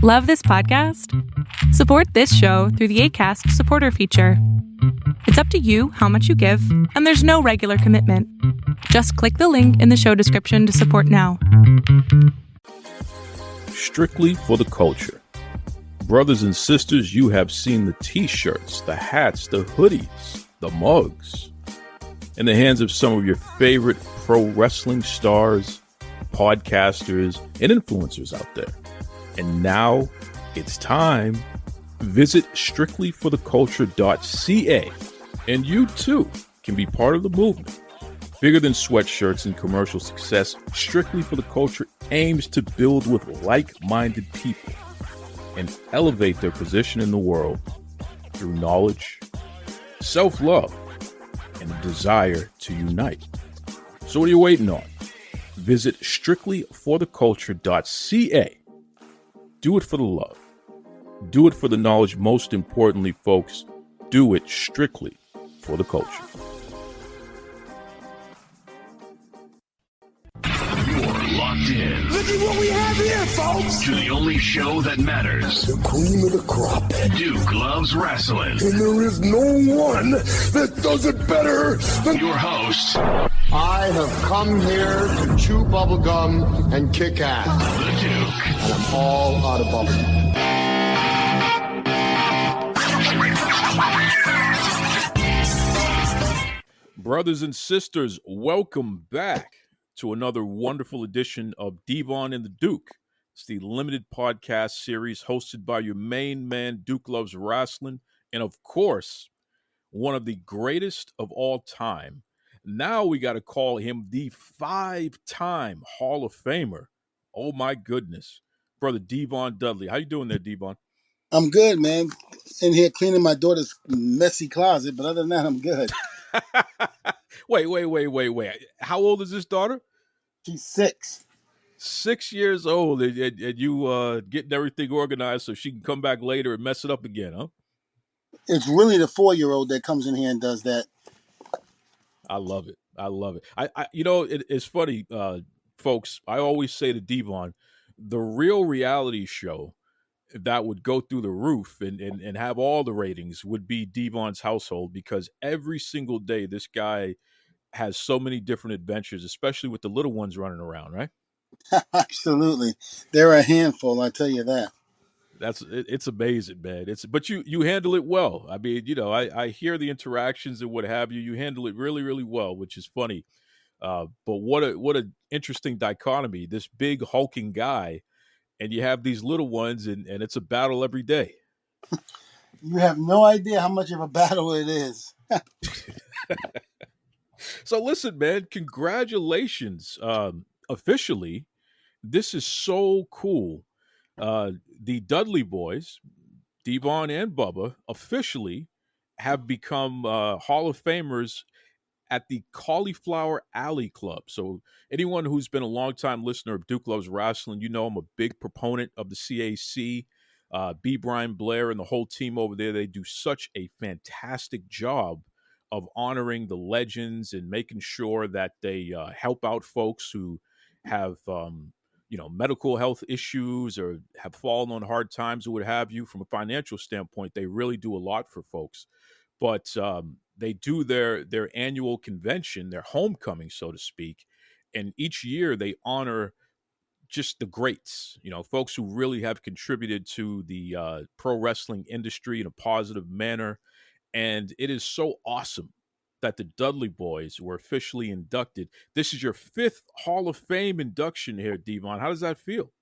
Love this podcast? Support this show through the Acast supporter feature. It's up to you how much you give, and there's no regular commitment. Just click the link in the show description to support now. Strictly for the culture. Brothers and sisters, you have seen the t-shirts, the hats, the hoodies, the mugs in the hands of some of your favorite pro wrestling stars, podcasters, and influencers out there. And now it's time. Visit strictlyfortheculture.ca and you too can be part of the movement. Bigger than sweatshirts and commercial success, Strictly for the Culture aims to build with like-minded people and elevate their position in the world through knowledge, self-love, and a desire to unite. So what are you waiting on? Visit strictlyfortheculture.ca. Do it for the love. Do it for the knowledge. Most importantly, folks, do it strictly for the culture. You're locked in. Look at what we have here, folks. To the only show that matters. The cream of the crop. Duke loves wrestling. And there is no one that does it better than your host. I have come here to chew bubblegum and kick ass. The Duke. And I'm all out of bubblegum. Brothers and sisters, welcome back to another wonderful edition of Devon and the Duke. It's the limited podcast series hosted by your main man, Duke Loves Wrestling, and of course, one of the greatest of all time. Now we got to call him the 5-time Hall of Famer. Oh my goodness, brother Devon Dudley. How you doing there, Devon? I'm good, man. In here cleaning my daughter's messy closet, but other than that, I'm good. Wait. How old is this daughter? She's 6. 6 years old, and you getting everything organized so she can come back later and mess it up again, huh? It's really the 4-year-old that comes in here and does that. I love it. It's funny, folks. I always say to Devon, the real reality show that would go through the roof and have all the ratings would be Devon's household, because every single day this guy has so many different adventures, especially with the little ones running around, right? Absolutely. They're a handful, I tell you that. It's amazing, man. But you handle it well. I mean, I hear the interactions and what have you. You handle it really, really well, which is funny. But what an interesting dichotomy. This big hulking guy, and you have these little ones, and it's a battle every day. You have no idea how much of a battle it is. So listen, man, congratulations. Officially, this is so cool. The Dudley boys, Devon and Bubba, officially have become Hall of Famers at the Cauliflower Alley Club. So anyone who's been a longtime listener of Duke Loves Wrestling, I'm a big proponent of the CAC. B. Brian Blair and the whole team over there, they do such a fantastic job of honoring the legends and making sure that they help out folks who have medical health issues or have fallen on hard times or what have you. From a financial standpoint, they really do a lot for folks. But they do their annual convention, their homecoming, so to speak. And each year they honor just the greats, folks who really have contributed to the pro wrestling industry in a positive manner. And it is so awesome that the Dudley boys were officially inducted. This is your 5th Hall of Fame induction here, Devon. How does that feel?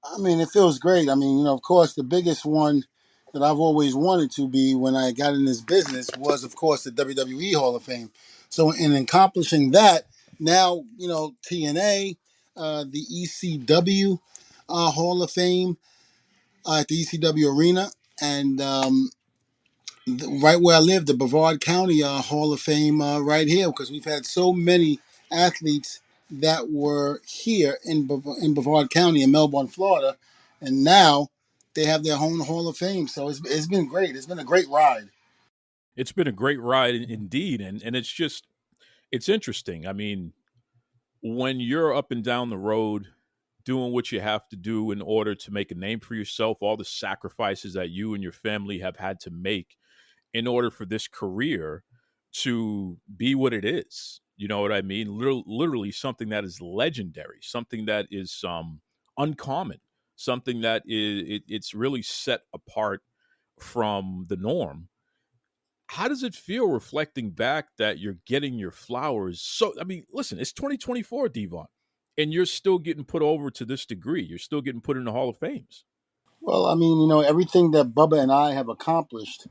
I mean, it feels great. I mean, of course, the biggest one that I've always wanted to be when I got in this business was, of course, the WWE Hall of Fame. So in accomplishing that, now, TNA, the ECW Hall of Fame at the ECW Arena, and right where I live, the Brevard County Hall of Fame right here, because we've had so many athletes that were here in Brevard County in Melbourne, Florida, and now they have their own Hall of Fame. So it's been great. It's been a great ride. It's been a great ride indeed, and it's interesting. I mean, when you're up and down the road doing what you have to do in order to make a name for yourself, all the sacrifices that you and your family have had to make in order for this career to be what it is. You know what I mean? Literally something that is legendary, something that is uncommon, something that it's really set apart from the norm. How does it feel reflecting back that you're getting your flowers? So, I mean, listen, it's 2024, Devon, and you're still getting put over to this degree. You're still getting put in the Hall of Fames. Well, I mean, everything that Bubba and I have accomplished,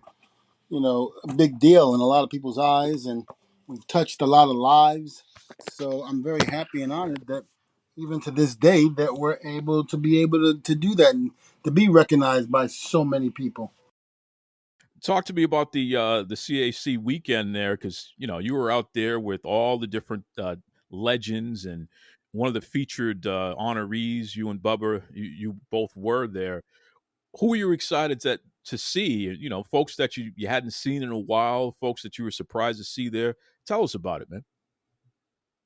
a big deal in a lot of people's eyes, and we've touched a lot of lives. So I'm very happy and honored that even to this day that we're able to do that and to be recognized by so many people. Talk to me about the CAC weekend there, because you were out there with all the different legends, and one of the featured honorees. You and Bubba, you both were there. Who were you excited to see? Folks that you hadn't seen in a while, folks that you were surprised to see there. Tell us about it, man.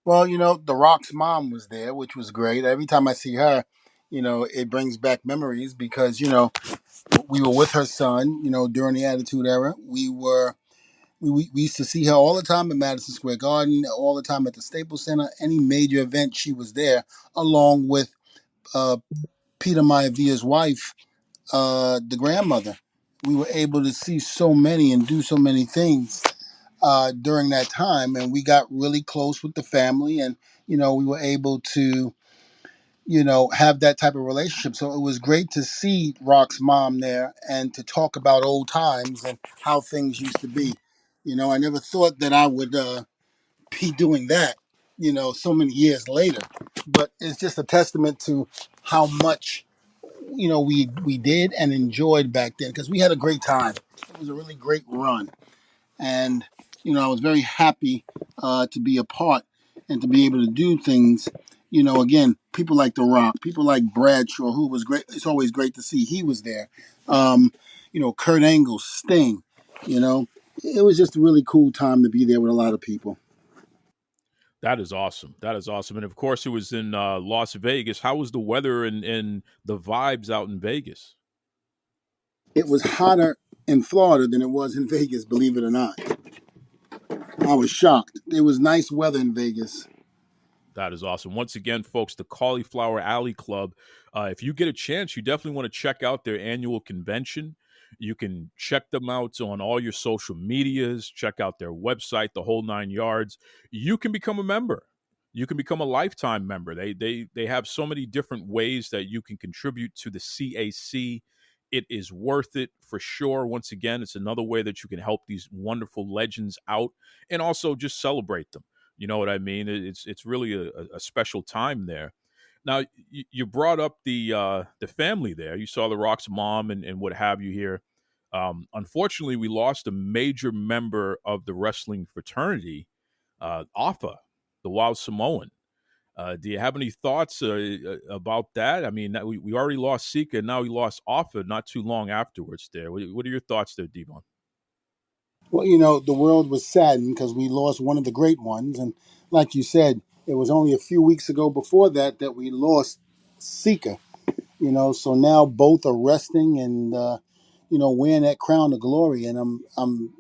Well, The Rock's mom was there, which was great. Every time I see her, it brings back memories because, we were with her son, during the Attitude Era. We used to see her all the time at Madison Square Garden, all the time at the Staples Center. Any major event, she was there, along with uh, Peter Maivia's wife, the grandmother. We were able to see so many and do so many things during that time, and we got really close with the family, and we were able to have that type of relationship. So it was great to see Rock's mom there and to talk about old times and how things used to be. I never thought that I would be doing that, so many years later. But it's just a testament to how much, we did and enjoyed back then because we had a great time. It was a really great run. And I was very happy to be a part and to be able to do things. Again, people like The Rock, people like Bradshaw, who was great. It's always great to see he was there. Kurt Angle, Sting. It was just a really cool time to be there with a lot of people. That is awesome. That is awesome. And of course, it was in Las Vegas. How was the weather and the vibes out in Vegas? It was hotter in Florida than it was in Vegas, believe it or not. I was shocked. It was nice weather in Vegas. That is awesome. Once again, folks, the Cauliflower Alley Club. If you get a chance, you definitely want to check out their annual convention. You can check them out on all your social medias, check out their website, the whole 9 yards. You can become a member. You can become a lifetime member. They have so many different ways that you can contribute to the CAC. It is worth it for sure. Once again, it's another way that you can help these wonderful legends out and also just celebrate them. You know what I mean? It's really a special time there. Now, you brought up the family there. You saw The Rock's mom and what have you here. Unfortunately, we lost a major member of the wrestling fraternity, Afa, the Wild Samoan. Do you have any thoughts about that? I mean, we already lost Sika, and now we lost Afa not too long afterwards there. What are your thoughts there, Devon? Well, the world was saddened because we lost one of the great ones. And like you said, it was only a few weeks ago before that we lost Sika. So now both are resting and wearing that crown of glory, and I'm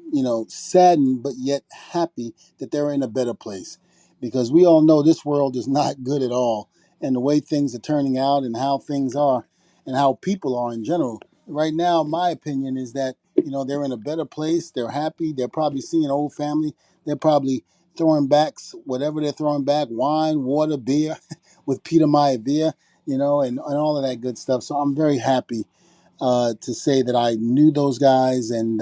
saddened but yet happy that they're in a better place, because we all know this world is not good at all, and the way things are turning out and how things are and how people are in general right now, my opinion is that they're in a better place. They're happy. They're probably seeing old family. They're probably throwing back whatever they're throwing back, wine, water, beer, with Peter Maivia, and all of that good stuff. So I'm very happy to say that I knew those guys and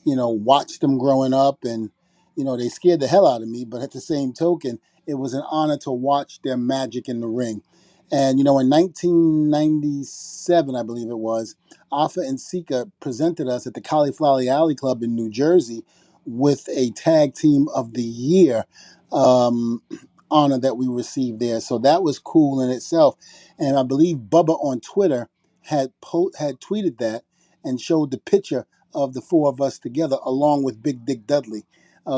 watched them growing up, and they scared the hell out of me. But at the same token, it was an honor to watch their magic in the ring. And in 1997, I believe it was, Afa and Sika presented us at the Cauliflower Alley Club in New Jersey with a Tag Team of the Year um, honor that we received there. So that was cool in itself. And I believe Bubba on Twitter had tweeted that and showed the picture of the four of us together along with Big Dick Dudley.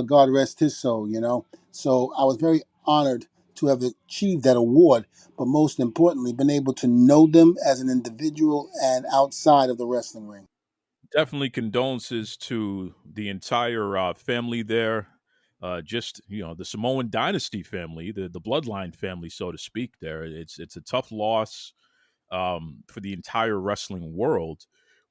God rest his soul, So I was very honored to have achieved that award, but most importantly, been able to know them as an individual and outside of the wrestling ring. Definitely condolences to the entire family there. Just the Samoan dynasty family, the bloodline family, so to speak. There, it's a tough loss for the entire wrestling world.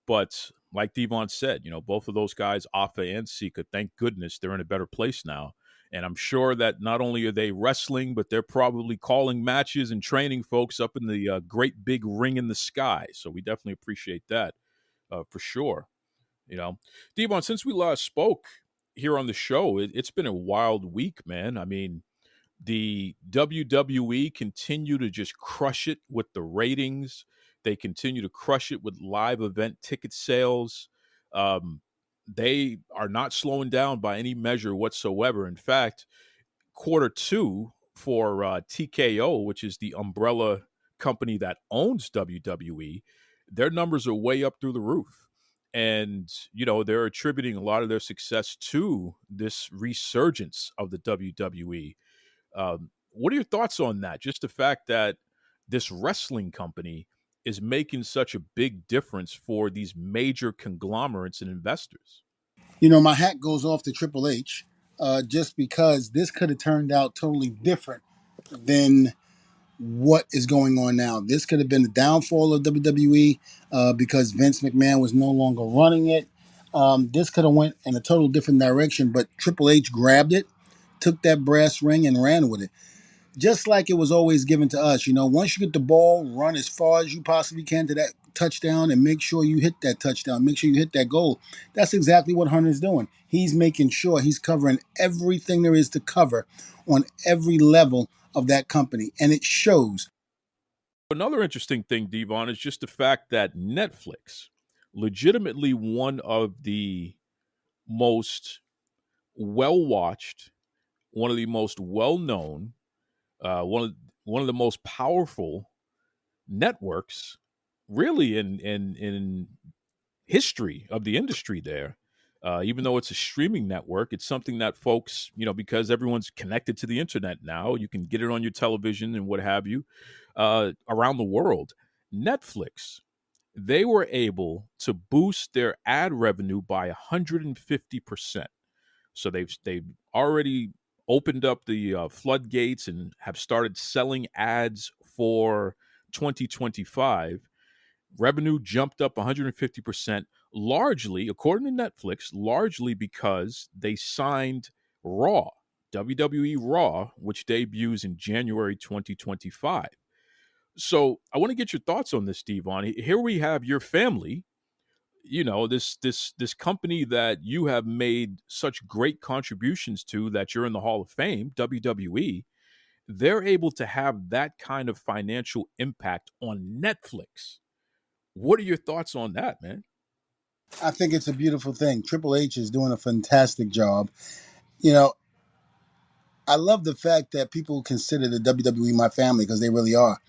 But like Devon said, both of those guys, Afa and Sika, thank goodness they're in a better place now. And I'm sure that not only are they wrestling, but they're probably calling matches and training folks up in the great big ring in the sky. So we definitely appreciate that for sure. Devon, since we last spoke here on the show, it's been a wild week, man. I mean, the WWE continue to just crush it with the ratings. They continue to crush it with live event ticket sales. They are not slowing down by any measure whatsoever. In fact, quarter two for TKO, which is the umbrella company that owns WWE, their numbers are way up through the roof. And, they're attributing a lot of their success to this resurgence of the WWE. What are your thoughts on that? Just the fact that this wrestling company is making such a big difference for these major conglomerates and investors. My hat goes off to Triple H, just because this could have turned out totally different than what is going on now. This could have been the downfall of WWE because Vince McMahon was no longer running it. This could have went in a total different direction, but Triple H grabbed it, took that brass ring, and ran with it. Just like it was always given to us. Once you get the ball, run as far as you possibly can to that touchdown and make sure you hit that touchdown. Make sure you hit that goal. That's exactly what Hunter's doing. He's making sure he's covering everything there is to cover on every level of that company. And it shows. Another interesting thing, Devon, is just the fact that Netflix, legitimately one of the most well-watched, one of the most well-known, one of the most powerful networks, really in history of the industry. There, even though it's a streaming network, it's something that folks, because everyone's connected to the internet now, you can get it on your television and what have you, around the world. Netflix, they were able to boost their ad revenue by 150%. So they've already opened up the floodgates and have started selling ads for 2025. Revenue jumped up 150%, largely, according to Netflix, largely because they signed Raw, WWE Raw, which debuts in January 2025. So I want to get your thoughts on this, Devon. Here we have your family, this company that you have made such great contributions to, that you're in the Hall of Fame, WWE. They're able to have that kind of financial impact on Netflix. What are your thoughts on that, man? I think it's a beautiful thing. Triple H is doing a fantastic job. You know, I love the fact that people consider the WWE my family, because they really are.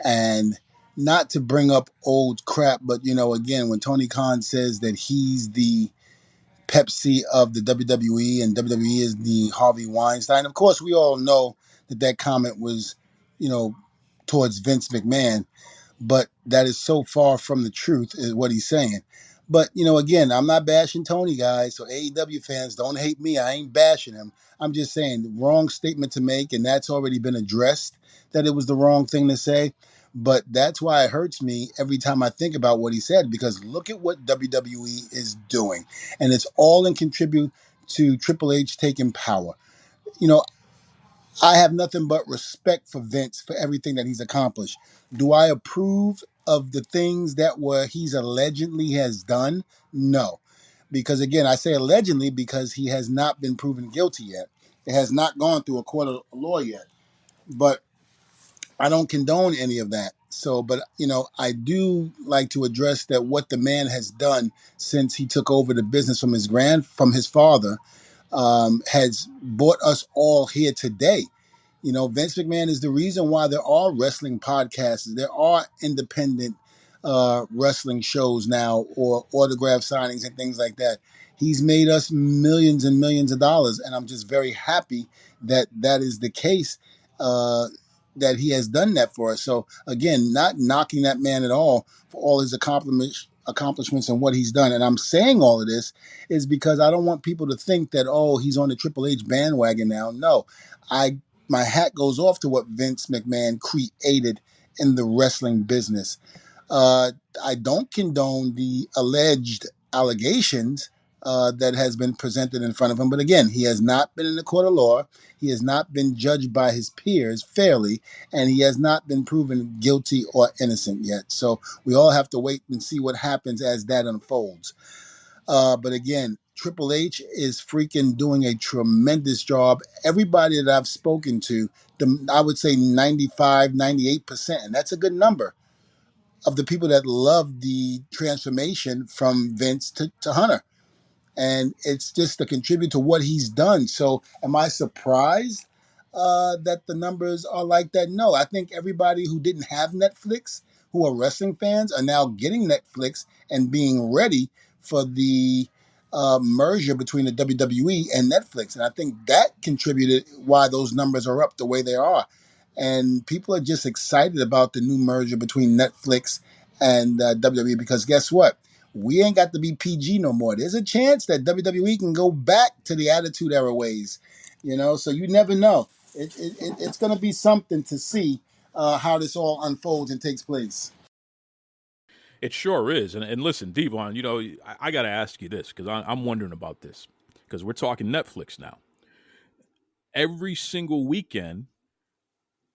And not to bring up old crap, but, again, when Tony Khan says that he's the Pepsi of the WWE and WWE is the Harvey Weinstein, of course, we all know that comment was, towards Vince McMahon. But that is so far from the truth, is what he's saying. But, again, I'm not bashing Tony, guys. So AEW fans, don't hate me. I ain't bashing him. I'm just saying the wrong statement to make, and that's already been addressed, that it was the wrong thing to say. But that's why it hurts me every time I think about what he said, because look at what WWE is doing. And it's all in contribute to Triple H taking power. I have nothing but respect for Vince for everything that he's accomplished. Do I approve of the things that he's allegedly has done? No. Because again, I say allegedly because he has not been proven guilty yet. It has not gone through a court of law yet. But I don't condone any of that. So, but I do like to address that what the man has done since he took over the business from his father, has brought us all here today. Vince McMahon is the reason why there are wrestling podcasts. There are independent wrestling shows now, or autograph signings and things like that. He's made us millions and millions of dollars, and I'm just very happy that that is the case. uh, that he has done that for us. So again, not knocking that man at all for all his accomplishments and what he's done. And I'm saying all of this is because I don't want people to think that, oh, he's on the Triple H bandwagon now. No, my hat goes off to what Vince McMahon created in the wrestling business. Uh, I don't condone the alleged allegations that has been presented in front of him. But again, he has not been in the court of law. He has not been judged by his peers fairly, and he has not been proven guilty or innocent yet. So we all have to wait and see what happens as that unfolds. But again, Triple H is freaking doing a tremendous job. Everybody that I've spoken to, I would say 95, 98%, and that's a good number of the people that love the transformation from Vince to Hunter. And it's just to contribute to what he's done. So am I surprised that the numbers are like that? No, I think everybody who didn't have Netflix, who are wrestling fans, are now getting Netflix and being ready for the merger between the WWE and Netflix. And I think that contributed why those numbers are up the way they are. And people are just excited about the new merger between Netflix and WWE because guess what? We ain't got to be PG no more. There's a chance that WWE can go back to the Attitude Era ways, so you never know. It's going to be something to see how this all unfolds and takes place. It sure is. And listen, Devon, I got to ask you this because I'm wondering about this because we're talking Netflix now. Every single weekend,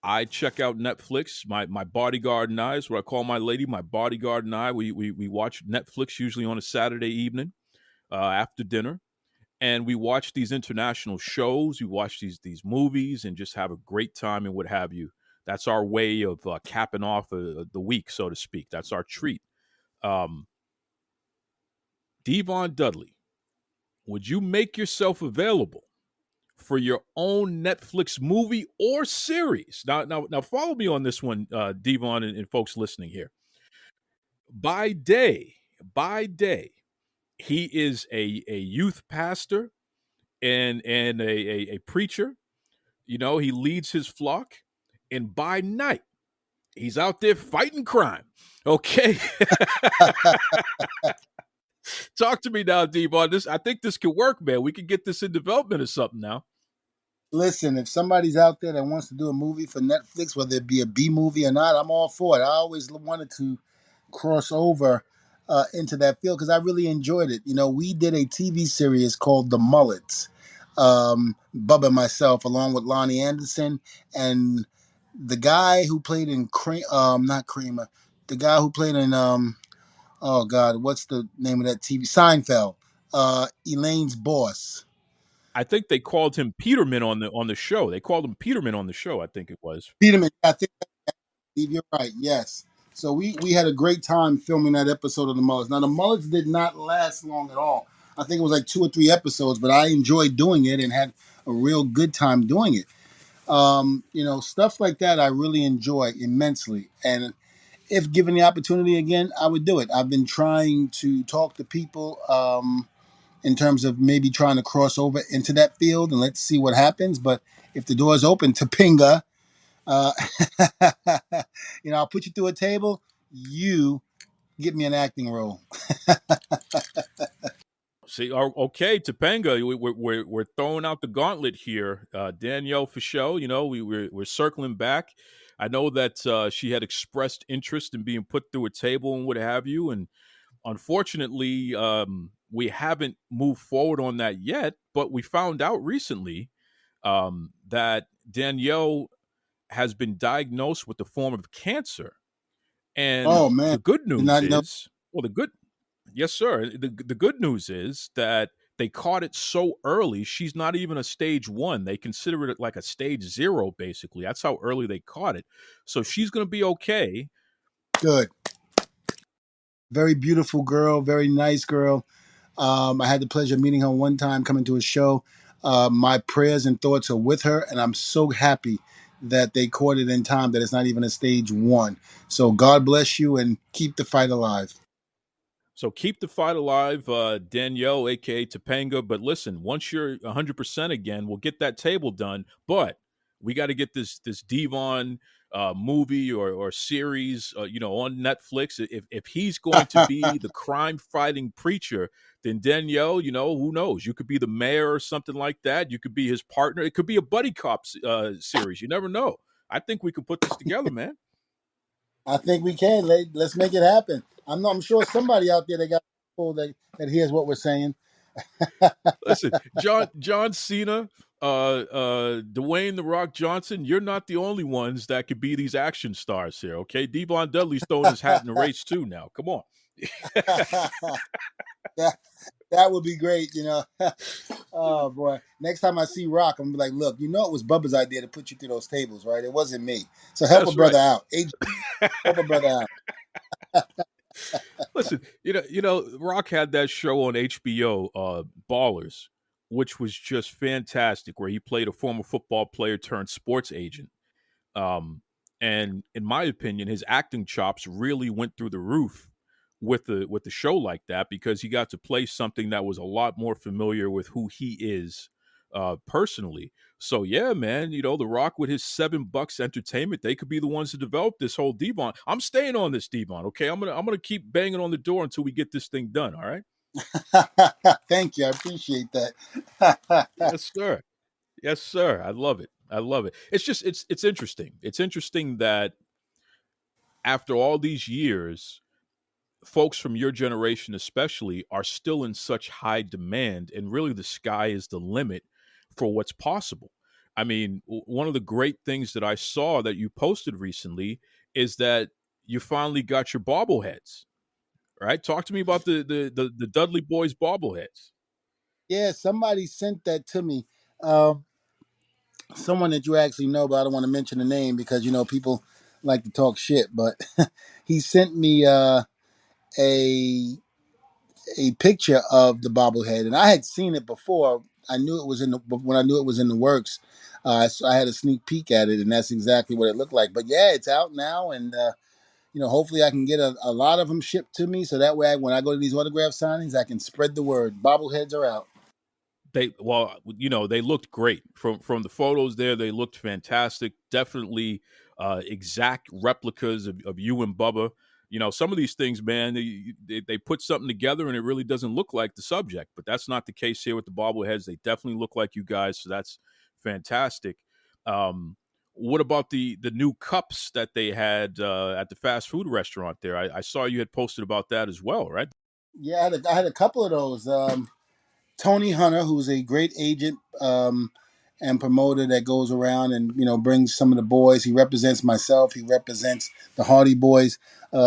I check out Netflix. My bodyguard and I is what I call my lady. My bodyguard and I, we watch Netflix usually on a Saturday evening after dinner. And we watch these international shows. We watch these movies and just have a great time and what have you. That's our way of capping off the week, so to speak. That's our treat. Devon Dudley, would you make yourself available for your own Netflix movie or series? Now, follow me on this one, Devon, and folks listening here. By day, he is a youth pastor and a preacher. He leads his flock, and by night, he's out there fighting crime. Okay. Talk to me now, Devon. I think this could work, man. We could get this in development or something now. Listen, if somebody's out there that wants to do a movie for Netflix, whether it be a B movie or not, I'm all for it. I always wanted to cross over into that field because I really enjoyed it. We did a TV series called The Mullets, Bubba and myself, along with Lonnie Anderson, and the guy who played in not Kramer, the guy who played in oh God, what's the name of that TV? Seinfeld, Elaine's boss. I think they called him Peterman on the show. They called him Peterman on the show, I think it was. Peterman, I think you're right, yes. So we had a great time filming that episode of The Mullets. Now, The Mullets did not last long at all. I think it was like 2 or 3 episodes, but I enjoyed doing it and had a real good time doing it. Stuff like that I really enjoy immensely. And if given the opportunity again, I would do it. I've been trying to talk to people in terms of maybe trying to cross over into that field and let's see what happens. But if the door is open, Topanga, I'll put you through a table. You get me an acting role. See, okay, Topanga, we're throwing out the gauntlet here. Danielle Fishel, we're circling back. I know that she had expressed interest in being put through a table and what have you, and unfortunately, we haven't moved forward on that yet. But we found out recently that Danielle has been diagnosed with a form of cancer, and Oh man, the good news know. is, yes, sir. The good news is that they caught it so early. She's not even a stage 1. They consider it like a stage 0, basically. That's how early they caught it. So she's going to be okay. Good. Very beautiful girl. Very nice girl. I had the pleasure of meeting her one time coming to a show. My prayers and thoughts are with her, and I'm so happy that they caught it in time that it's not even a stage 1. So God bless you and keep the fight alive. So keep the fight alive, Danielle, a.k.a. Topanga. But listen, once you're 100% again, we'll get that table done. But We got to get this Devon movie or series, on Netflix. If he's going to be the crime fighting preacher, then Danielle, who knows? You could be the mayor or something like that. You could be his partner. It could be a buddy cop series. You never know. I think we could put this together, man. I think we can. Let's make it happen. I'm sure somebody out there that hears what we're saying. Listen, John Cena, Dwayne The Rock Johnson, you're not the only ones that could be these action stars here, okay? Devon Dudley's throwing his hat in the race too now. Come on. that would be great, Oh boy! Next time I see Rock, I'm gonna be like, "Look, it was Bubba's idea to put you through those tables, right? It wasn't me. So help That's a brother right. out. Help a brother out." Listen, Rock had that show on HBO, Ballers, which was just fantastic, where he played a former football player turned sports agent. And in my opinion, his acting chops really went through the roof with the show like that, because he got to play something that was a lot more familiar with who he is personally. So yeah, man, The Rock with his $7 entertainment, they could be the ones to develop this whole Devon. I'm staying on this Devon, okay? I'm gonna keep banging on the door until we get this thing done. All right. Thank you. I appreciate that. Yes, sir. Yes, sir. I love it. I love it. It's just it's interesting. It's interesting that after all these years, folks from your generation especially are still in such high demand, and really the sky is the limit for what's possible. I mean, one of the great things that I saw that you posted recently is that you finally got your bobbleheads. Right? Talk to me about the Dudley Boys bobbleheads. Yeah, somebody sent that to me. Someone that you actually know, but I don't want to mention the name because people like to talk shit. But he sent me a picture of the bobblehead, and I had seen it before. I knew it was when I knew it was in the works. So I had a sneak peek at it, and that's exactly what it looked like. But yeah, it's out now, and hopefully I can get a lot of them shipped to me, so that way when I go to these autograph signings, I can spread the word. Bobbleheads are out. They looked great from the photos there. They looked fantastic. Definitely exact replicas of you and Bubba. Some of these things, man, they put something together and it really doesn't look like the subject, but that's not the case here with the bobbleheads. They definitely look like you guys, so that's fantastic. What about the new cups that they had at the fast food restaurant there? I saw you had posted about that as well, right? Yeah, I had a couple of those. Tony Hunter, who's a great agent and promoter that goes around and brings some of the boys. He represents myself. He represents the Hardy Boys.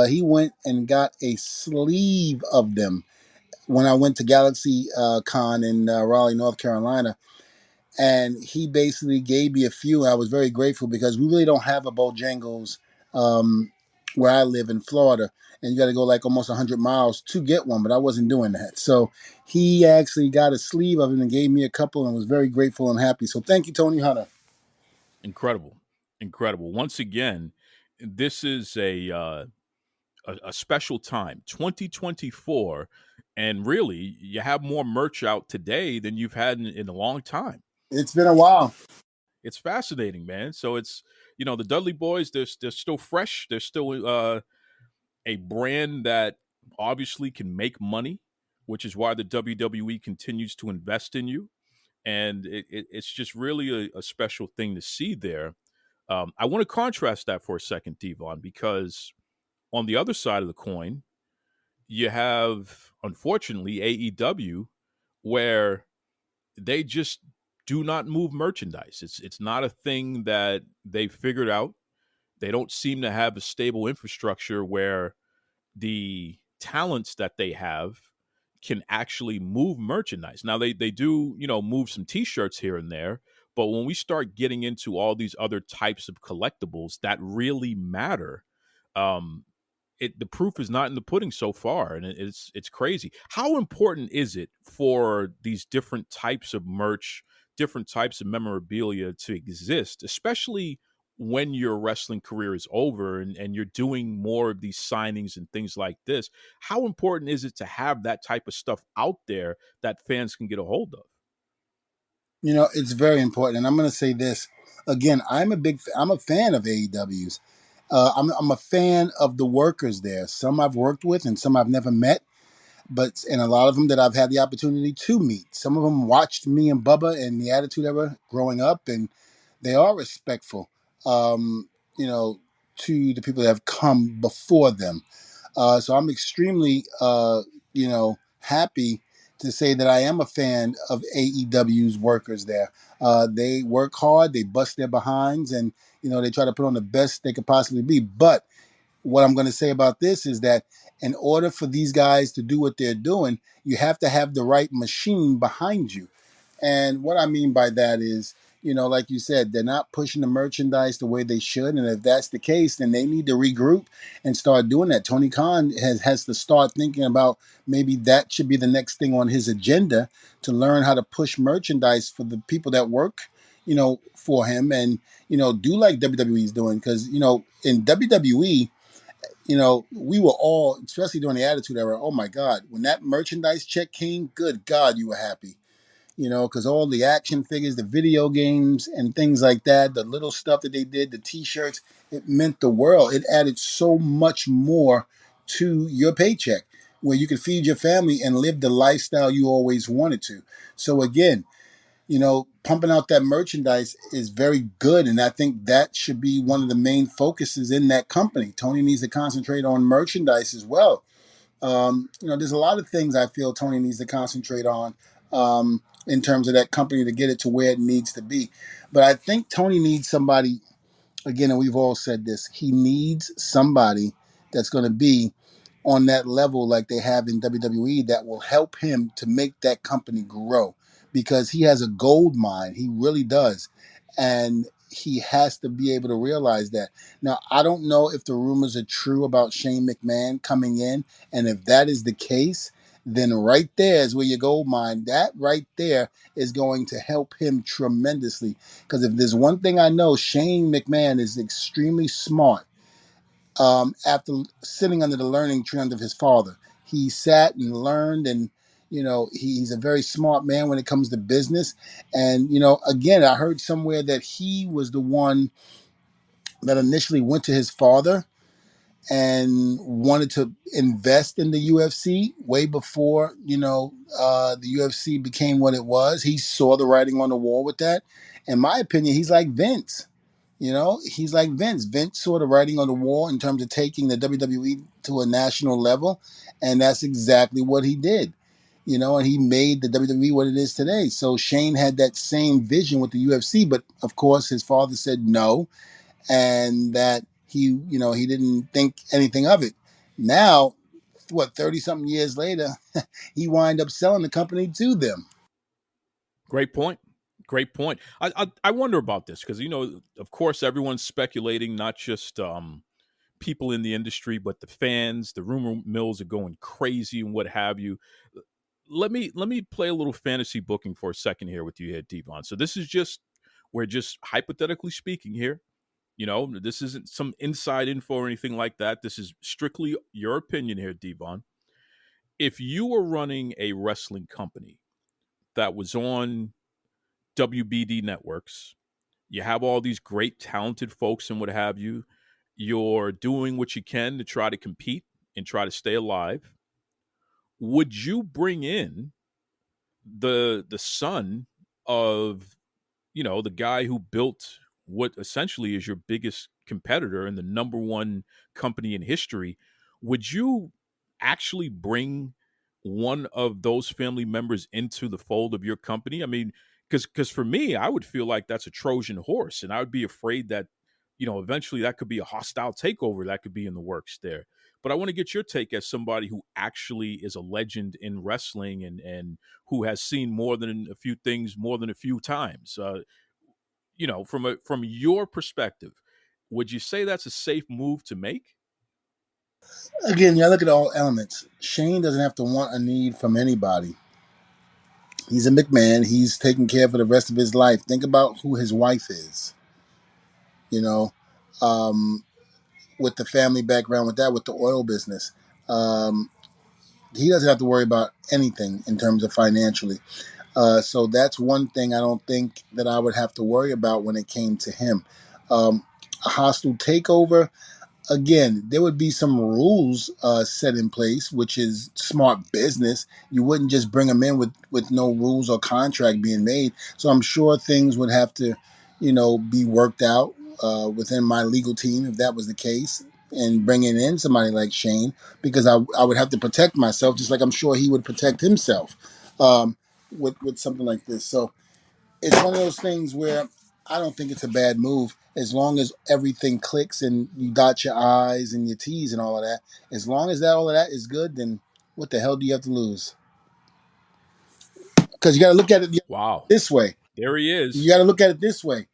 He went and got a sleeve of them when I went to Galaxy Con in Raleigh, North Carolina. And he basically gave me a few. I was very grateful because we really don't have a Bojangles where I live in Florida, and you got to go like almost 100 miles to get one. But I wasn't doing that, so he actually got a sleeve of it and gave me a couple, and was very grateful and happy. So thank you, Tony Hunter. Incredible. Once again, this is a special time, 2024, and really, you have more merch out today than you've had in a long time. It's been a while. It's fascinating, man. So it's the Dudley Boys. They're still fresh. They're still a brand that obviously can make money, which is why the WWE continues to invest in you. And it's just really a special thing to see there. I want to contrast that for a second, Devon, because on the other side of the coin, you have, unfortunately, AEW, where they just do not move merchandise. It's not a thing that they figured out. They don't seem to have a stable infrastructure where the talents that they have can actually move merchandise. Now they do, move some t-shirts here and there, but when we start getting into all these other types of collectibles that really matter, the proof is not in the pudding so far, and it's crazy. How important is it for these different types of merch, different types of memorabilia to exist, especially when your wrestling career is over and you're doing more of these signings and things like this? How important is it to have that type of stuff out there that fans can get a hold of? It's very important, and I'm going to say this again. I'm a fan of AEW's. I'm a fan of the workers there. Some I've worked with, and some I've never met. And a lot of them that I've had the opportunity to meet. Some of them watched me and Bubba and the Attitude Era growing up, and they are respectful, um, you know, to the people that have come before them. So I'm extremely, happy to say that I am a fan of AEW's workers there. They work hard, they bust their behinds, and they try to put on the best they could possibly be. But what I'm going to say about this is that in order for these guys to do what they're doing, you have to have the right machine behind you. And what I mean by that is, like you said, they're not pushing the merchandise the way they should. And if that's the case, then they need to regroup and start doing that. Tony Khan has to start thinking about maybe that should be the next thing on his agenda, to learn how to push merchandise for the people that work, for him, and, do like WWE is doing. Because, in WWE, we were all, especially during the Attitude Era, oh my God, when that merchandise check came, good God, you were happy. Because all the action figures, the video games, and things like that, the little stuff that they did, the T-shirts, it meant the world. It added so much more to your paycheck, where you could feed your family and live the lifestyle you always wanted to. So again, pumping out that merchandise is very good. And I think that should be one of the main focuses in that company. Tony needs to concentrate on merchandise as well. There's a lot of things I feel Tony needs to concentrate on, in terms of that company, to get it to where it needs to be. But I think Tony needs somebody, again, and we've all said this, he needs somebody that's going to be on that level like they have in WWE, that will help him to make that company grow, because he has a gold mine. He really does. And he has to be able to realize that. Now, I don't know if the rumors are true about Shane McMahon coming in. And if that is the case, then right there is where your gold mine, that right there is going to help him tremendously. Because if there's one thing I know, Shane McMahon is extremely smart. After sitting under the learning tree under his father, he sat and learned, and he's a very smart man when it comes to business. And again, I heard somewhere that he was the one that initially went to his father and wanted to invest in the UFC way before the UFC became what it was. He saw the writing on the wall with that. In my opinion, he's like Vince. He's like Vince. Vince saw the writing on the wall in terms of taking the WWE to a national level, and that's exactly what he did. And he made the WWE what it is today. So Shane had that same vision with the UFC, but of course his father said no, and that he didn't think anything of it. Now, 30 something years later, he wind up selling the company to them. Great point. Great point. I wonder about this because of course, everyone's speculating, not just people in the industry, but the fans. The rumor mills are going crazy and what have you. Let me play a little fantasy booking for a second here with you here, Devon. So this is we're just hypothetically speaking here. This isn't some inside info or anything like that. This is strictly your opinion here, Devon. If you were running a wrestling company that was on WBD networks, you have all these great talented folks and what have you, you're doing what you can to try to compete and try to stay alive, would you bring in the son of the guy who built what essentially is your biggest competitor and the number one company in history? Would you actually bring one of those family members into the fold of your company? I mean, because for me, I would feel like that's a Trojan horse, and I would be afraid that eventually that could be a hostile takeover that could be in the works there. But I want to get your take as somebody who actually is a legend in wrestling and who has seen more than a few things more than a few times. From your perspective, would you say that's a safe move to make? Again, you look at all elements. Shane doesn't have to want a need from anybody. He's a McMahon. He's taking care for the rest of his life. Think about who his wife is. You know, um, with the family background, with the oil business, um, he doesn't have to worry about anything in terms of financially. So that's one thing I don't think that I would have to worry about when it came to him. A hostile takeover, again, there would be some rules set in place, which is smart business. You wouldn't just bring them in with no rules or contract being made. So I'm sure things would have to, be worked out within my legal team if that was the case. And bringing in somebody like Shane, because I would have to protect myself, just like I'm sure he would protect himself with something like this. So it's one of those things where I don't think it's a bad move as long as everything clicks and you dot your I's and your T's and all of that. As long as that all of that is good, then what the hell do you have to lose? Because you got to look at it Wow. this way. There he You is. got to look at it this way.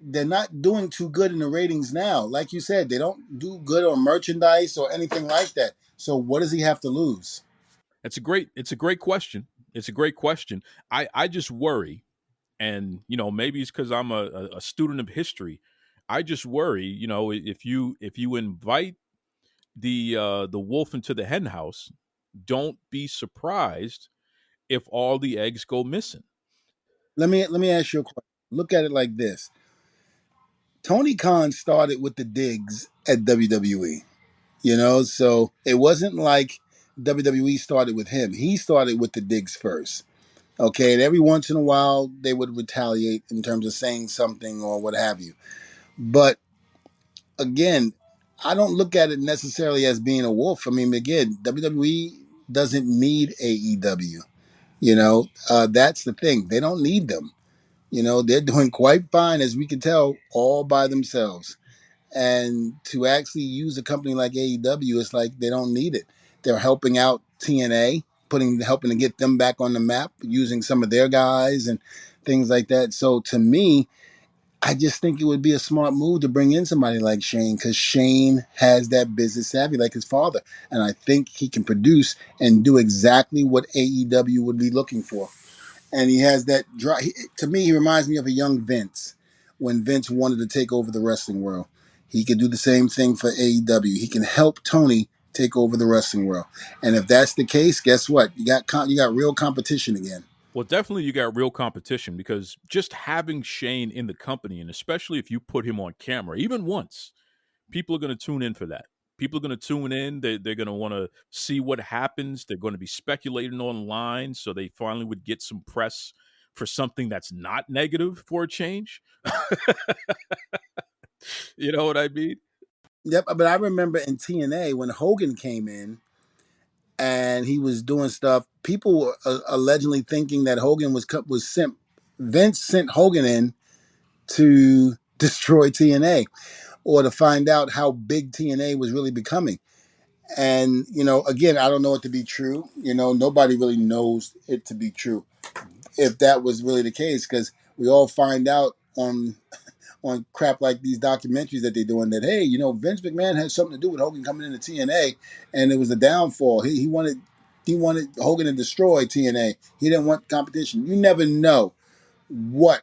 They're not doing too good in the ratings now. Like you said, they don't do good on merchandise or anything like that. So what does he have to lose? It's a great question. It's a great question. I just worry, and maybe it's because I'm a student of history. I just worry, if you invite the wolf into the hen house, don't be surprised if all the eggs go missing. Let me ask you a question. Look at it like this. Tony Khan started with the digs at WWE. So it wasn't like WWE started with him. He started with the digs first. Okay, and every once in a while they would retaliate in terms of saying something or what have you. But again, I don't look at it necessarily as being a wolf. I mean, again, WWE doesn't need AEW. That's the thing. They don't need them. They're doing quite fine, as we can tell, all by themselves. And to actually use a company like AEW, it's like they don't need it. They're helping out TNA, helping to get them back on the map, using some of their guys and things like that. So to me, I just think it would be a smart move to bring in somebody like Shane, because Shane has that business savvy like his father. And I think he can produce and do exactly what AEW would be looking for. And he has that drive. To me, he reminds me of a young Vince when Vince wanted to take over the wrestling world. He could do the same thing for AEW. He can help Tony take over the wrestling world. And if that's the case, guess what? You got real competition again. Well, definitely you got real competition because just having Shane in the company, and especially if you put him on camera, even once, people are going to tune in for that. People are going to tune in. They're going to want to see what happens. They're going to be speculating online. So they finally would get some press for something that's not negative for a change. You know what I mean? Yep, but I remember in TNA when Hogan came in and he was doing stuff, people were allegedly thinking that Hogan was sent. Vince sent Hogan in to destroy TNA or to find out how big TNA was really becoming. And, again, I don't know it to be true. Nobody really knows it to be true if that was really the case, because we all find out on crap like these documentaries that they're doing that, hey, Vince McMahon had something to do with Hogan coming into TNA, and it was a downfall. He wanted Hogan to destroy TNA. He didn't want competition. You never know what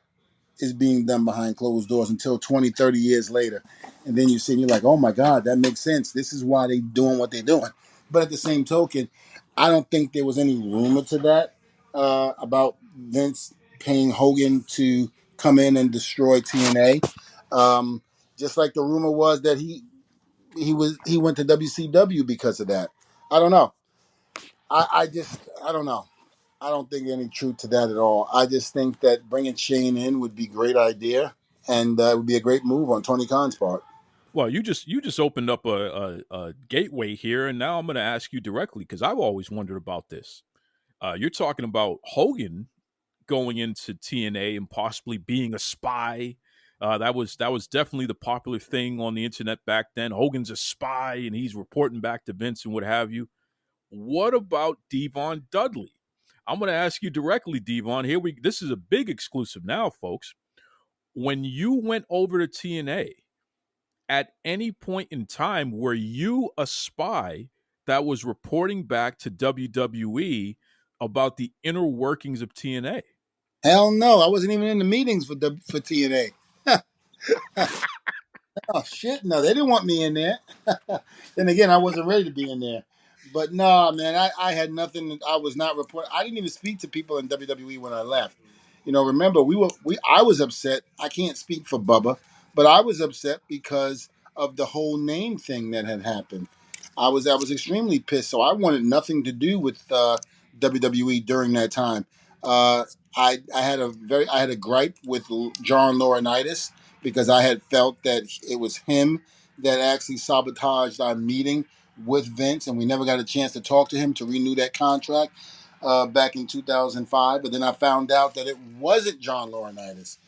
is being done behind closed doors until 20, 30 years later. And then you see, and you're like, oh my God, that makes sense. This is why they're doing what they're doing. But at the same token, I don't think there was any rumor to that about Vince paying Hogan to come in and destroy TNA. Just like the rumor was that he went to WCW because of that. I don't know. I don't know. I don't think any truth to that at all. I just think that bringing Shane in would be a great idea, and it would be a great move on Tony Khan's part. Well, you just opened up a gateway here, and now I'm going to ask you directly because I've always wondered about this. You're talking about Hogan going into TNA and possibly being a spy. That was definitely the popular thing on the internet back then. Hogan's a spy and he's reporting back to Vince and what have you. What about Devon Dudley? I'm going to ask you directly, Devon. This is a big exclusive now, folks. When you went over to TNA, at any point in time, were you a spy that was reporting back to WWE about the inner workings of TNA? Hell no, I wasn't even in the meetings for TNA. Oh shit, no, they didn't want me in there. Then again, I wasn't ready to be in there. But no, man, I had nothing. I was not reporting. I didn't even speak to people in WWE when I left. Remember I was upset. I can't speak for Bubba, but I was upset because of the whole name thing that had happened. I was extremely pissed. So I wanted nothing to do with WWE during that time. Uh, I had a gripe with John Laurinaitis because I had felt that it was him that actually sabotaged our meeting with Vince, and we never got a chance to talk to him to renew that contract back in 2005. But then I found out that it wasn't John Laurinaitis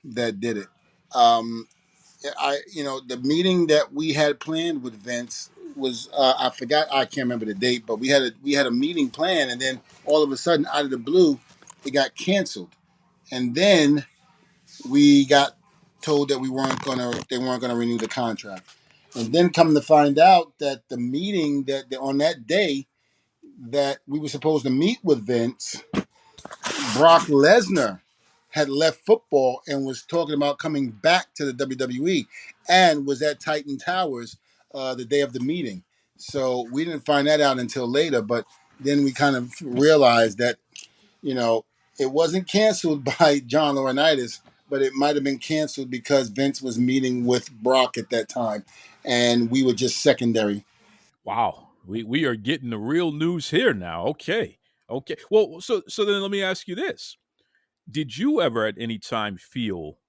that did it. The meeting that we had planned with Vince was I can't remember the date, but we had a meeting planned, and then all of a sudden, out of the blue, it got canceled, and then we got told that they weren't gonna renew the contract. And then come to find out that the meeting on that day that we were supposed to meet with Vince, Brock Lesnar had left football and was talking about coming back to the WWE and was at Titan Towers the day of the meeting. So we didn't find that out until later, but then we kind of realized that, you know, it wasn't canceled by John Laurinaitis, but it might have been canceled because Vince was meeting with Brock at that time and we were just secondary. Wow, we are getting the real news here now. Okay, okay. Well, so then let me ask you this: did you ever at any time feel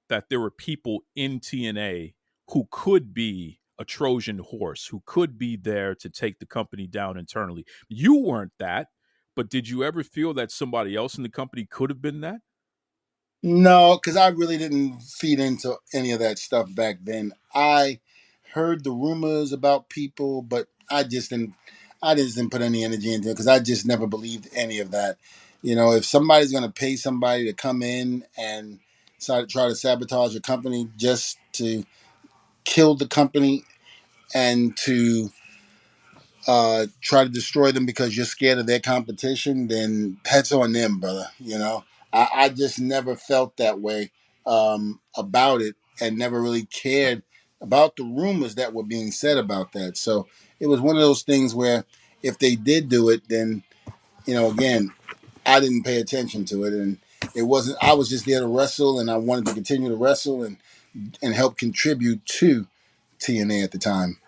that there were people in TNA who could be a Trojan horse, who could be there to take the company down internally? You weren't that, but did you ever feel that somebody else in the company could have been that? No, because I really didn't feed into any of that stuff back then. I heard the rumors about people, but I just didn't put any energy into it because I just never believed any of that. If somebody's going to pay somebody to come in and try to sabotage a company just to kill the company and to try to destroy them because you're scared of their competition, then that's on them, brother. I just never felt that way about it and never really cared about the rumors that were being said about that. So it was one of those things where if they did do it, then, again, I didn't pay attention to it. And it wasn't, I was just there to wrestle and I wanted to continue to wrestle and help contribute to TNA at the time.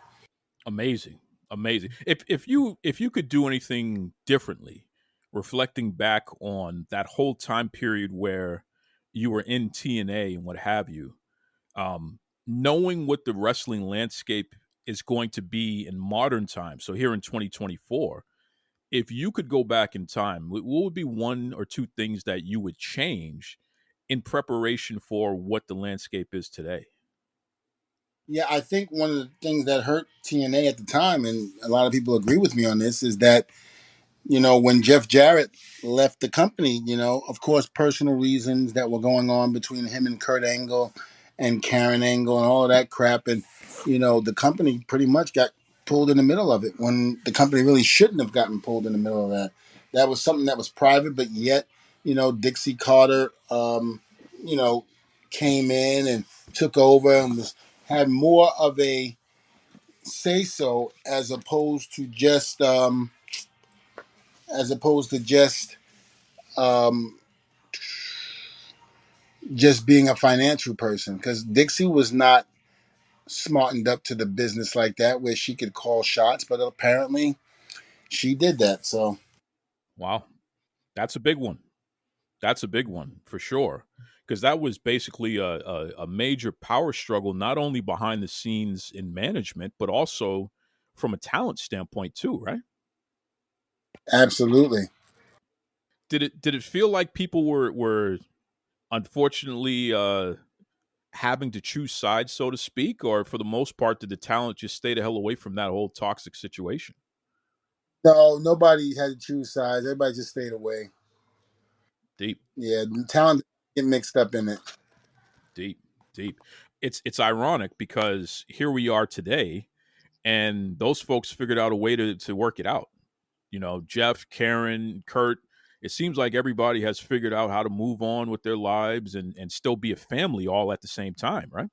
Amazing, amazing. If you could do anything differently, reflecting back on that whole time period where you were in TNA and what have you, knowing what the wrestling landscape is going to be in modern times. So here in 2024, if you could go back in time, what would be one or two things that you would change in preparation for what the landscape is today? Yeah, I think one of the things that hurt TNA at the time, and a lot of people agree with me on this, is that when Jeff Jarrett left the company, of course, personal reasons that were going on between him and Kurt Angle and Karen Angle and all of that crap. And, the company pretty much got pulled in the middle of it when the company really shouldn't have gotten pulled in the middle of that. That was something that was private, but yet, Dixie Carter, you know, came in and took over and had more of a say so um, just being a financial person because Dixie was not smartened up to the business like that where she could call shots, but apparently she did that. So Wow, that's a big one. That's a big one for sure. Because that was basically a major power struggle, not only behind the scenes in management, but also from a talent standpoint too, right? absolutely. Did it feel like people were unfortunately having to choose sides, so to speak, or for the most part, did the talent just stay the hell away from that whole toxic situation? No, nobody had to choose sides. Everybody just stayed away. Deep, Yeah, the talent get mixed up in it. deep, deep. It's ironic because here we are today, and those folks figured out a way to work it out. Jeff, Karen, Kurt. It seems like everybody has figured out how to move on with their lives and still be a family all at the same time, right?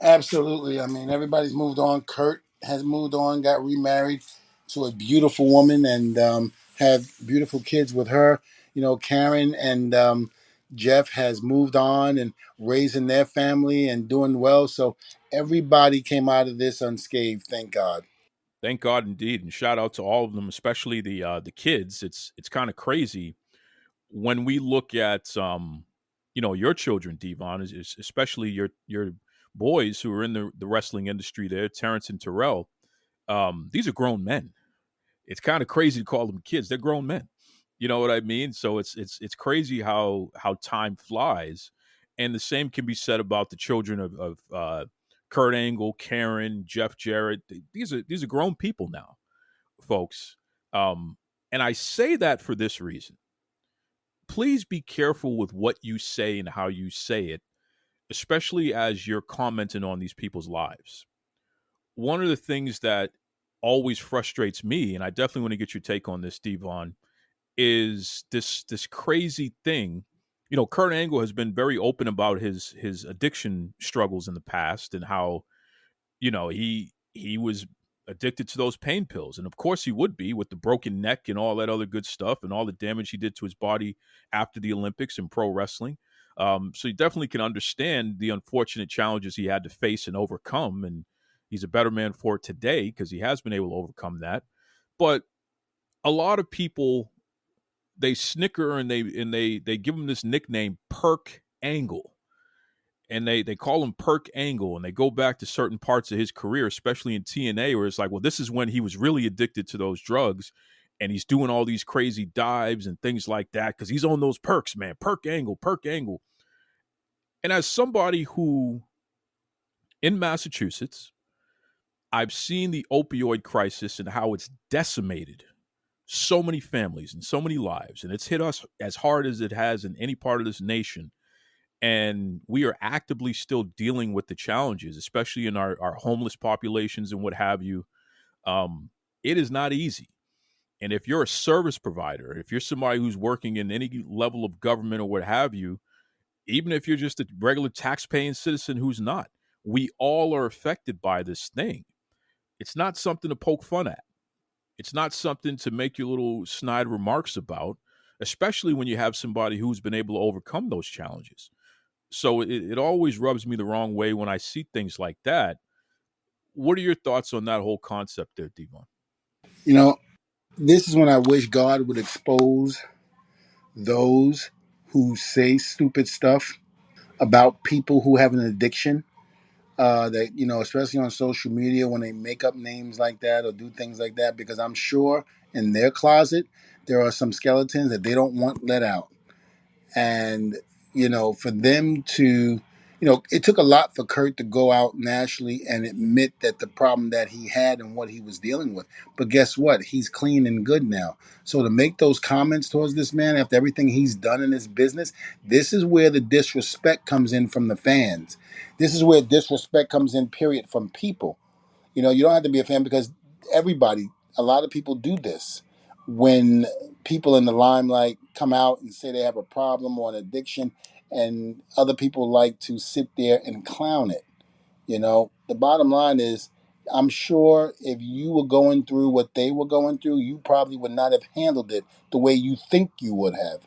Absolutely. I mean, everybody's moved on. Kurt has moved on, got remarried to a beautiful woman, and have beautiful kids with her. Karen and Jeff has moved on and raising their family and doing well. So everybody came out of this unscathed, thank God. Thank God indeed, and shout out to all of them, especially the kids. It's kind of crazy when we look at your children, Devon, especially your boys who are in the wrestling industry there, Terrence and Terrell. These are grown men. It's kind of crazy to call them kids. They're grown men. You know what I mean? So it's crazy how time flies, and the same can be said about the children of Kurt Angle, Karen, Jeff Jarrett. These are grown people now, folks. And I say that for this reason. Please be careful with what you say and how you say it, especially as you're commenting on these people's lives. One of the things that always frustrates me, and I definitely want to get your take on this, Devon, is this crazy thing. Kurt Angle has been very open about his addiction struggles in the past and how he was addicted to those pain pills, and of course he would be with the broken neck and all that other good stuff and all the damage he did to his body after the Olympics and pro wrestling. So you definitely can understand the unfortunate challenges he had to face and overcome, and he's a better man for it today because he has been able to overcome that. But a lot of people, they snicker and they give him this nickname Perk Angle, and they call him Perk Angle, and they go back to certain parts of his career, especially in TNA, where it's like, well, this is when he was really addicted to those drugs, and he's doing all these crazy dives and things like that because he's on those perks, man. Perk Angle, Perk Angle. And as somebody who, in Massachusetts, I've seen the opioid crisis and how it's decimated so many families and so many lives, and it's hit us as hard as it has in any part of this nation. And we are actively still dealing with the challenges, especially in our homeless populations and what have you. It is not easy. And if you're a service provider, if you're somebody who's working in any level of government or what have you, even if you're just a regular tax-paying citizen who's not, we all are affected by this thing. It's not something to poke fun at. It's not something to make your little snide remarks about, especially when you have somebody who's been able to overcome those challenges. So it always rubs me the wrong way when I see things like that. What are your thoughts on that whole concept there, Devon? This is when I wish God would expose those who say stupid stuff about people who have an addiction. That especially on social media, when they make up names like that or do things like that, because I'm sure in their closet there are some skeletons that they don't want let out. And for them to, it took a lot for Kurt to go out nationally and admit that the problem that he had and what he was dealing with. But guess what? He's clean and good now. So to make those comments towards this man after everything he's done in his business, this is where the disrespect comes in from the fans. This is where disrespect comes in, period, from people. You don't have to be a fan, because a lot of people do this. When people in the limelight come out and say they have a problem or an addiction, and other people like to sit there and clown it. The bottom line is, I'm sure if you were going through what they were going through, you probably would not have handled it the way you think you would have.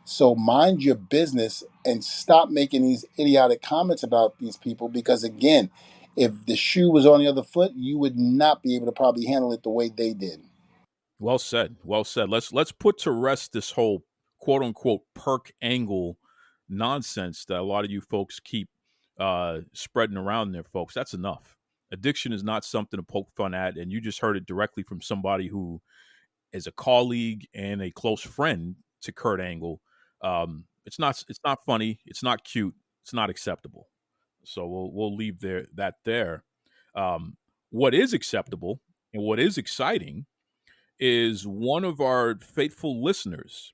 So mind your business and stop making these idiotic comments about these people, because again, if the shoe was on the other foot, you would not be able to probably handle it the way they did. Well said. Well said. Let's put to rest this whole quote unquote Perk Angle nonsense that a lot of you folks keep spreading around there, folks. That's enough. Addiction is not something to poke fun at, and you just heard it directly from somebody who is a colleague and a close friend to Kurt Angle. It's not funny. It's not cute. It's not acceptable. So we'll leave there. What is acceptable and what is exciting is one of our faithful listeners,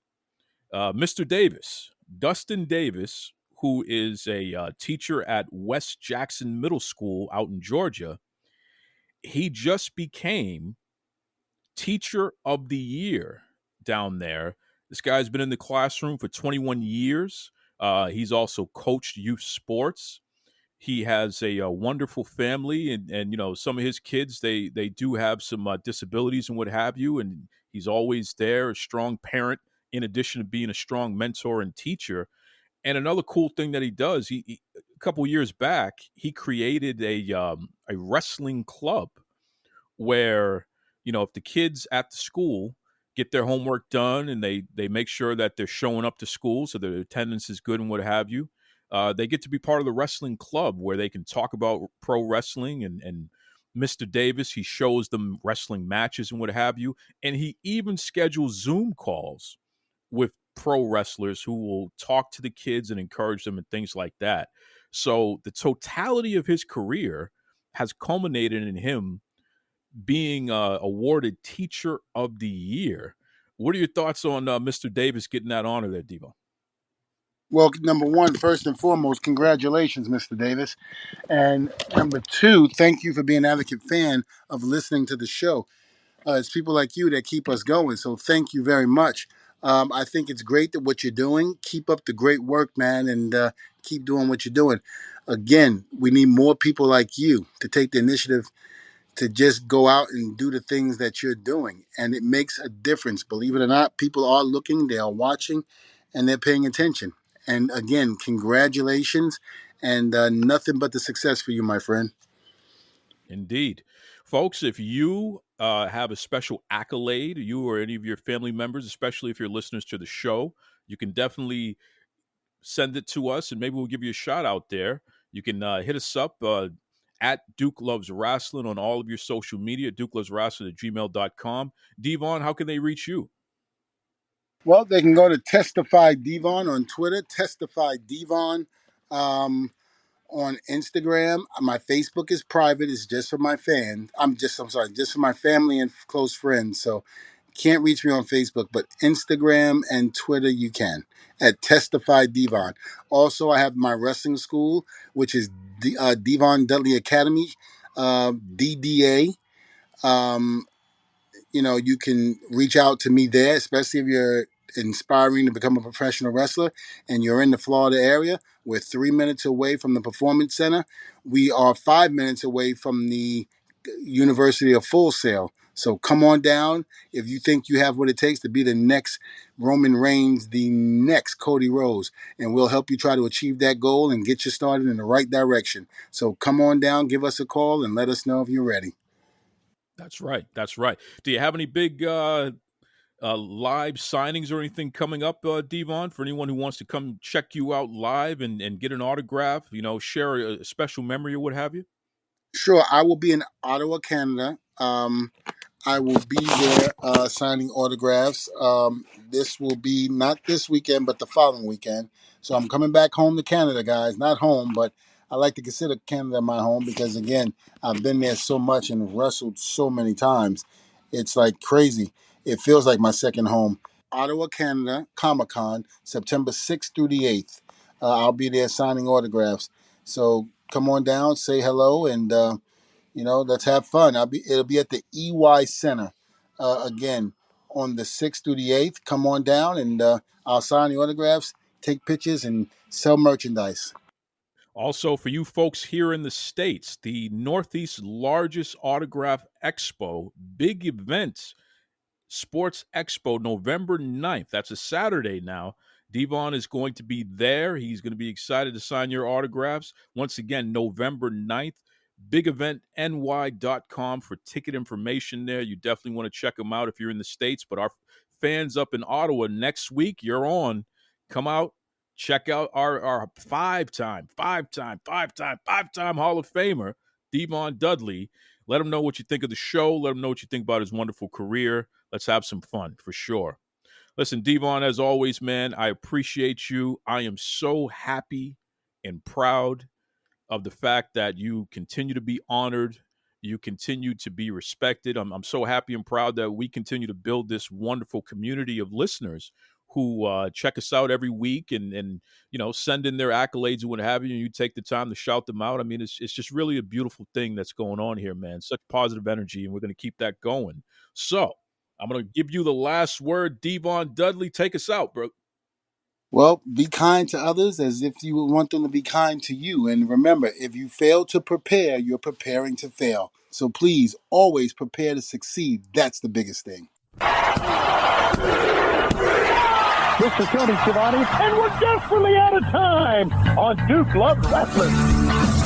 Mr. Davis, Dustin Davis, who is a teacher at West Jackson Middle School out in Georgia. He just became Teacher of the Year down there. This guy's been in the classroom for 21 years. He's also coached youth sports. He has a wonderful family, and some of his kids they do have some disabilities and what have you, and he's always there, a strong parent, in addition to being a strong mentor and teacher. And another cool thing that he does, a couple years back, he created a wrestling club where if the kids at the school get their homework done and they make sure that they're showing up to school so their attendance is good and what have you, they get to be part of the wrestling club where they can talk about pro wrestling, and Mr. Davis, he shows them wrestling matches and what have you, and he even schedules Zoom calls with pro wrestlers who will talk to the kids and encourage them and things like that. So the totality of his career has culminated in him being awarded Teacher of the Year. What are your thoughts on Mr. Davis getting that honor there, Devo? Well, number one, first and foremost, congratulations, Mr. Davis. And number two, thank you for being an advocate fan of listening to the show. It's people like you that keep us going. So thank you very much. I think it's great that what you're doing. Keep up the great work, man, and keep doing what you're doing. Again, we need more people like you to take the initiative to just go out and do the things that you're doing. And it makes a difference. Believe it or not, people are looking, they are watching, and they're paying attention. And again, congratulations, and nothing but the success for you, my friend. Indeed. Folks, if you have a special accolade, you or any of your family members, especially if you're listeners to the show, you can definitely send it to us and maybe we'll give you a shout out there. You can hit us up at Duke Loves Wrestling on all of your social media, dukeloveswrestling@gmail.com. Devon, how can they reach you? Well, they can go to Testify Devon on Twitter, Testify Devon on Instagram. My Facebook is private. It's just for my fans. Just for my family and close friends. So can't reach me on Facebook, but Instagram and Twitter you can at Testify Devon. Also, I have my wrestling school, which is Devon Dudley Academy, DDA. You can reach out to me there, especially if you're inspiring to become a professional wrestler and you're in the Florida area. We're 3 minutes away from the Performance Center. We are 5 minutes away from the University of Full Sail. So come on down if you think you have what it takes to be the next Roman Reigns, the next Cody Rhodes, and we'll help you try to achieve that goal and get you started in the right direction. So come on down, give us a call, and let us know if you're ready. That's right. That's right. Do you have any big live signings or anything coming up, Devon, for anyone who wants to come check you out live and get an autograph, share a special memory or what have you? Sure, I will be in Ottawa, Canada. I will be there signing autographs. This will be not this weekend, but the following weekend. So I'm coming back home to Canada, guys. Not home, but I like to consider Canada my home because, again, I've been there so much and wrestled so many times. It's like crazy. It feels like my second home. Ottawa, Canada, Comic-Con, September 6th through the 8th. I'll be there signing autographs. So come on down, say hello, and let's have fun. It'll be at the EY Center again on the 6th through the 8th. Come on down and I'll sign the autographs, take pictures, and sell merchandise. Also, for you folks here in the States, the Northeast's largest autograph expo, big event, Sports Expo, November 9th. That's a Saturday now. Devon is going to be there. He's going to be excited to sign your autographs. Once again, November 9th. BigEventNY.com for ticket information there. You definitely want to check them out if you're in the States. But our fans up in Ottawa next week, you're on. Come out, check out our five-time Hall of Famer, Devon Dudley. Let him know what you think of the show. Let him know what you think about his wonderful career. Let's have some fun for sure. Listen, Devon, as always, man, I appreciate you. I am so happy and proud of the fact that you continue to be honored. You continue to be respected. I'm so happy and proud that we continue to build this wonderful community of listeners who check us out every week and send in their accolades and what have you, and you take the time to shout them out. I mean, it's just really a beautiful thing that's going on here, man. Such positive energy, and we're going to keep that going. So I'm going to give you the last word. Devon Dudley, take us out, bro. Well, be kind to others as if you would want them to be kind to you. And remember, if you fail to prepare, you're preparing to fail. So please always prepare to succeed. That's the biggest thing. This is Tony Schiavone, and we're desperately out of time on Duke Loves Wrestling.